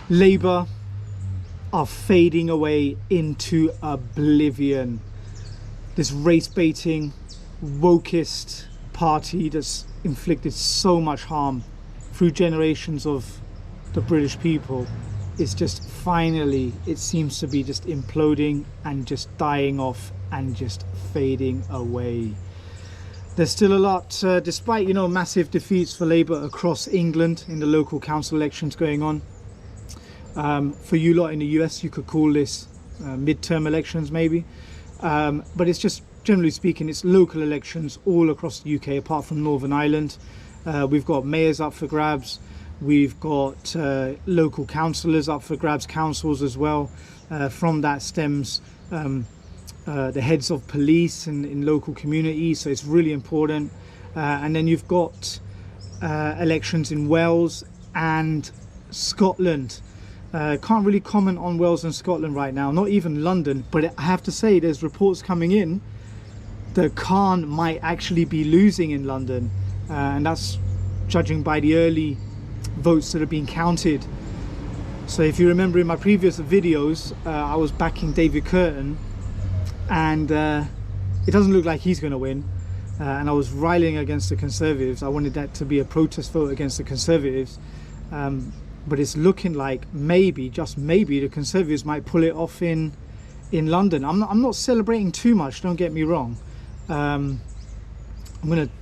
Labour are fading away into oblivion. This race baiting, wokeist party that's inflicted so much harm through generations of the British people is just finally, it seems to be just imploding and just dying off and just fading away. There's still a lot, despite, you know, massive defeats for Labour across England in the local council elections going on. For you lot in the US, you could call this midterm elections maybe. But it's just, generally speaking, it's local elections all across the UK apart from Northern Ireland. We've got mayors up for grabs. We've got local councillors up for grabs, councils as well. From that stems the heads of police in local communities, so it's really important. And then you've got elections in Wales and Scotland. Can't really comment on Wales and Scotland right now, not even London, but I have to say there's reports coming in that Khan might actually be losing in London, and that's judging by the early votes that have been counted. So if you remember in my previous videos, I was backing David Curtin, and it doesn't look like he's going to win, and I was rallying against the Conservatives. I wanted that to be a protest vote against the Conservatives, but it's looking like maybe, just maybe, the Conservatives might pull it off in London. I'm not celebrating too much, don't get me wrong. I'm going to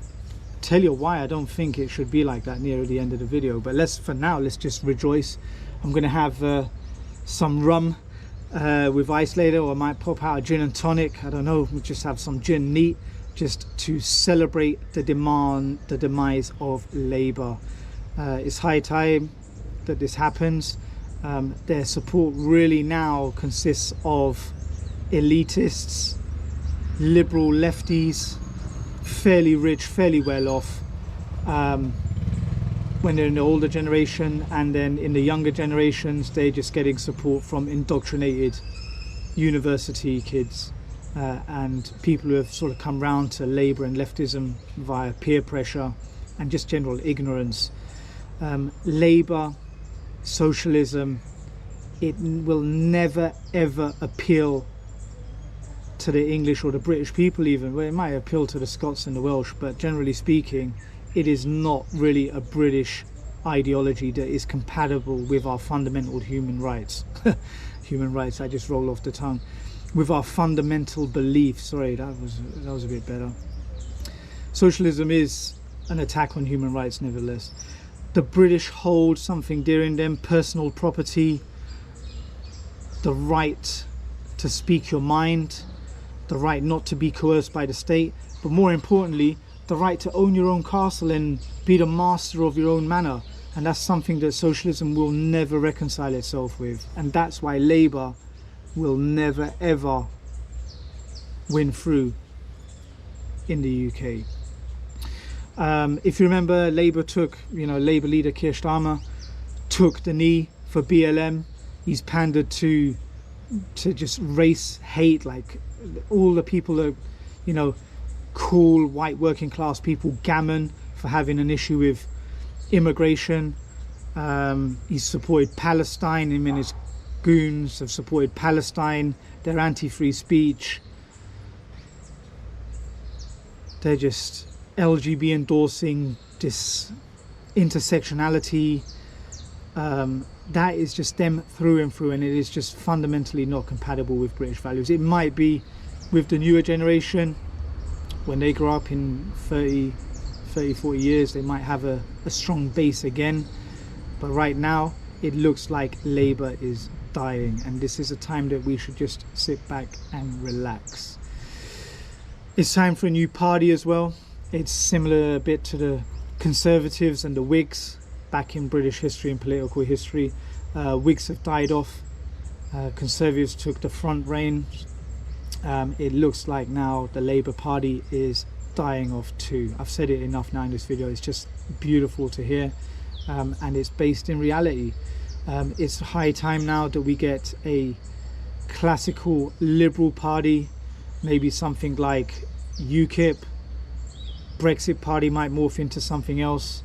tell you why I don't think it should be like that near the end of the video, but for now let's just rejoice. I'm going to have some rum with ice later, or I might pop out a gin and tonic, I don't know. We'll just have some gin neat just to celebrate the demise of Labour. It's high time that this happens. Their support really now consists of elitists, liberal lefties, fairly rich, fairly well off, when they're in the older generation, and then in the younger generations they're just getting support from indoctrinated university kids and people who have sort of come round to Labour and leftism via peer pressure and just general ignorance. Labour, socialism, it will never ever appeal to the English or the British people even. Well, it might appeal to the Scots and the Welsh, but generally speaking it is not really a British ideology that is compatible with our fundamental human rights. Human rights, I just roll off the tongue. With our fundamental beliefs. Sorry, that was a bit better. Socialism is an attack on human rights nevertheless. The British hold something dear in them: personal property, the right to speak your mind, the right not to be coerced by the state, but more importantly, the right to own your own castle and be the master of your own manor. And that's something that socialism will never reconcile itself with, and that's why Labour will never ever win through in the UK. If you remember, Labour took, Labour leader Keir Starmer took the knee for BLM. He's pandered to just race hate, like all the people that, cool white working class people gammon for having an issue with immigration. He's supported Palestine. Him and his goons have supported Palestine. They're anti-free speech. They're just LGB endorsing this intersectionality. That is just them through and through, and it is just fundamentally not compatible with British values. It might be with the newer generation. When they grow up in 30, 40 years, they might have a strong base again. But right now, it looks like Labour is dying. And this is a time that we should just sit back and relax. It's time for a new party as well. It's similar a bit to the Conservatives and the Whigs back in British history and political history. Whigs have died off. Conservatives took the front rein. It looks like now the Labour Party is dying off too. I've said it enough now in this video. It's just beautiful to hear, and it's based in reality. It's high time now that we get a classical Liberal Party, maybe something like UKIP. Brexit Party might morph into something else.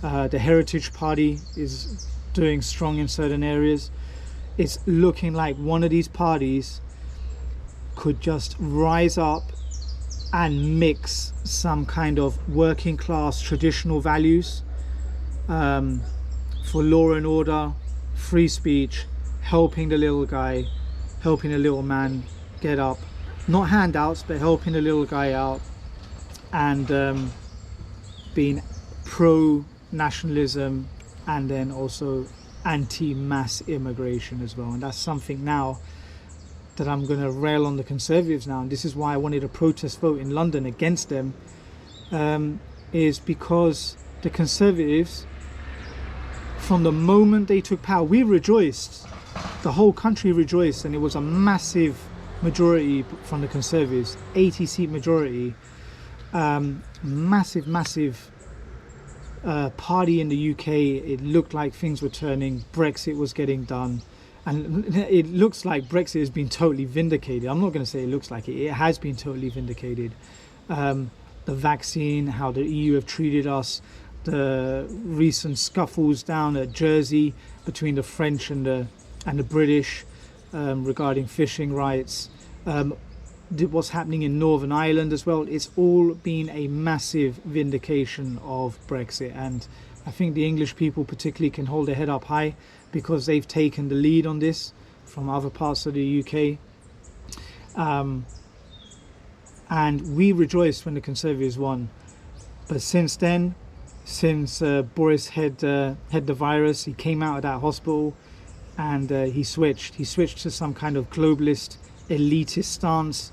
The Heritage Party is doing strong in certain areas. It's looking like one of these parties could just rise up and mix some kind of working class traditional values, for law and order, free speech, helping the little guy, helping the little man get up, not handouts, but helping the little guy out, and being pro nationalism, and then also anti-mass immigration as well. And that's something now that I'm going to rail on the Conservatives now, and this is why I wanted a protest vote in London against them, is because the Conservatives, from the moment they took power, we rejoiced, the whole country rejoiced, and it was a massive majority from the Conservatives, 80-seat majority, massive party in the UK. It looked like things were turning, Brexit was getting done, and it looks like Brexit has been totally vindicated. I'm not going to say it looks like it has been totally vindicated. The vaccine, how the EU have treated us, the recent scuffles down at Jersey between the French and the British, regarding fishing rights, what's happening in Northern Ireland as well. It's all been a massive vindication of Brexit, and I think the English people particularly can hold their head up high because they've taken the lead on this from other parts of the UK. And we rejoiced when the Conservatives won. But since then, since Boris had the virus, he came out of that hospital, and he switched to some kind of globalist, elitist stance,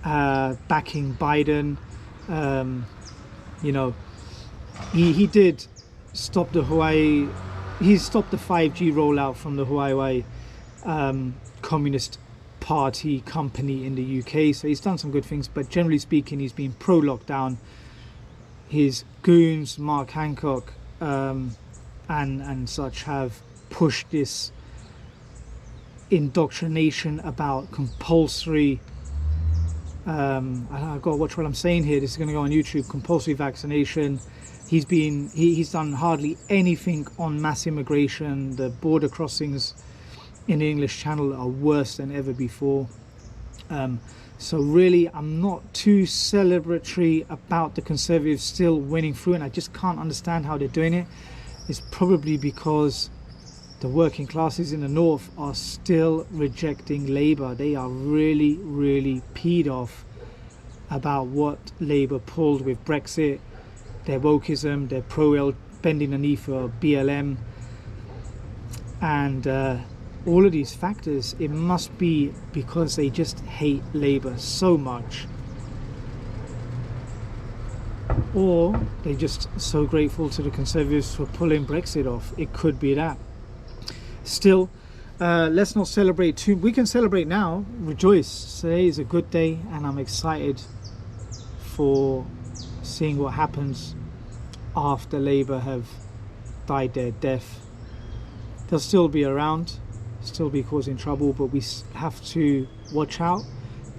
backing Biden. He did stop the Huawei. He stopped the 5G rollout from the Huawei Communist Party company in the UK. So he's done some good things, but generally speaking, he's been pro-lockdown. His goons, Mark Hancock, and such, have pushed this indoctrination about compulsory. I've got to watch what I'm saying here. This is going to go on YouTube. Compulsory vaccination. He's done hardly anything on mass immigration. The border crossings in the English Channel are worse than ever before. So really, I'm not too celebratory about the Conservatives still winning through, and I just can't understand how they're doing it. It's probably because the working classes in the north are still rejecting Labour. They are really, really peed off about what Labour pulled with Brexit, their wokeism, their bending the knee for BLM, and all of these factors. It must be because they just hate Labour so much, or they're just so grateful to the Conservatives for pulling Brexit off. It could be that. Still, let's not celebrate too. We can celebrate now, rejoice. Today is a good day, and I'm excited for seeing what happens after Labour have died their death. They'll still be around, still be causing trouble, but we have to watch out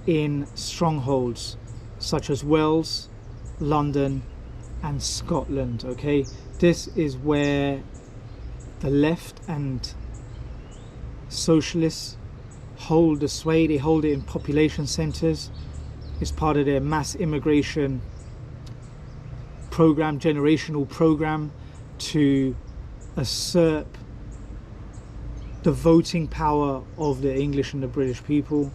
in strongholds such as Wales, London and Scotland. Okay, this is where the left and socialists hold the sway. They hold it in population centres. It's part of their mass immigration program, generational program, to usurp the voting power of the English and the British people.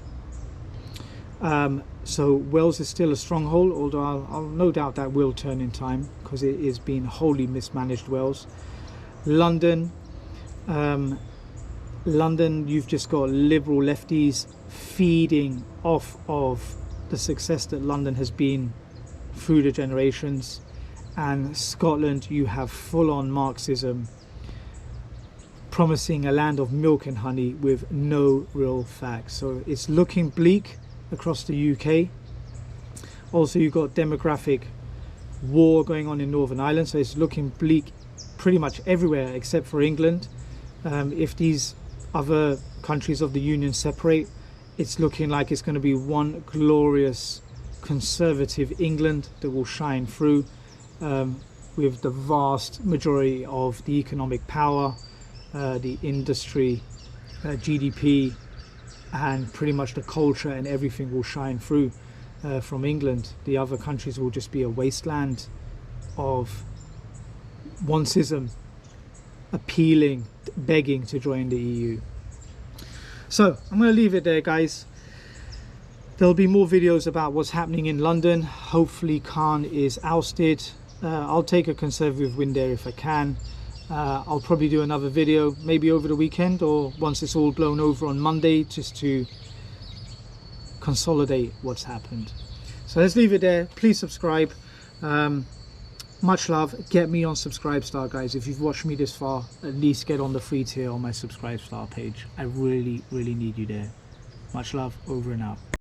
So Wales is still a stronghold, although I'll no doubt that will turn in time, because it is being wholly mismanaged. Wales. London, you've just got liberal lefties feeding off of the success that London has been through the generations. And Scotland, you have full-on Marxism, promising a land of milk and honey with no real facts. So it's looking bleak across the UK. Also, you've got demographic war going on in Northern Ireland, so it's looking bleak pretty much everywhere except for England. If these other countries of the Union separate, it's looking like it's going to be one glorious conservative England that will shine through, with the vast majority of the economic power, the industry, GDP, and pretty much the culture and everything will shine through from England. The other countries will just be a wasteland of onceism, appealing, begging to join the EU. So I'm going to leave it there, guys. There'll be more videos about what's happening in London. Hopefully Khan is ousted. I'll take a conservative win there if I can. I'll probably do another video maybe over the weekend or once it's all blown over on Monday, just to consolidate what's happened. So let's leave it there. Please subscribe. Much love. Get me on Subscribestar, guys. If you've watched me this far, at least get on the free tier on my Subscribestar page. I really need you there. Much love. Over and out.